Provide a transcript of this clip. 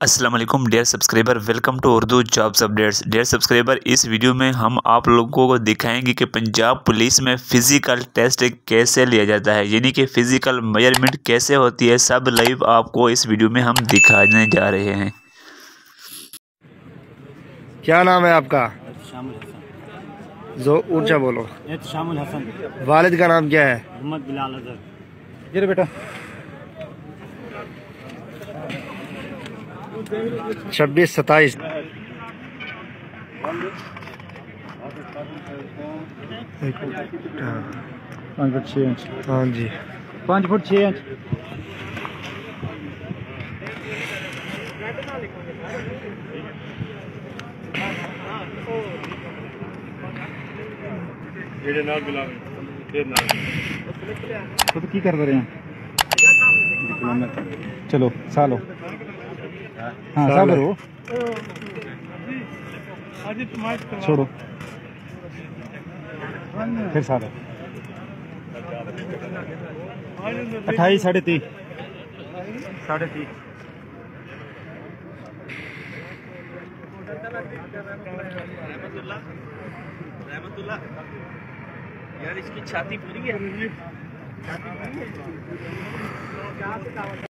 अस्सलाम वालेकुम dear subscriber, welcome to Urdu jobs updates. Dear subscriber, इस वीडियो में हम आप लोगों को दिखाएंगे कि पंजाब पुलिस में फ़िज़िकल टेस्ट कैसे लिया जाता है, यानी कि फ़िज़िकल मेजरमेंट कैसे होती है। सब लाइव आपको इस वीडियो में हम दिखाने जा रहे हैं। क्या नाम है आपका? शामुल हसन। जो ऊंचा बोलो। शामुल हसन। वालिद का नाम क्या है? मोहम्मद बिलाल अजहर। ये बेटा 26-27 5 फुट 6 इंच। हाँ जी, 5 फुट 6 इंच। तो की कर रहे हैं? चलो सालो। हाँ सालो रो छोड़ो फिर सालो 28 साढ़े 30 रहमतुल्लाह यार, इसकी छाती पूरी है।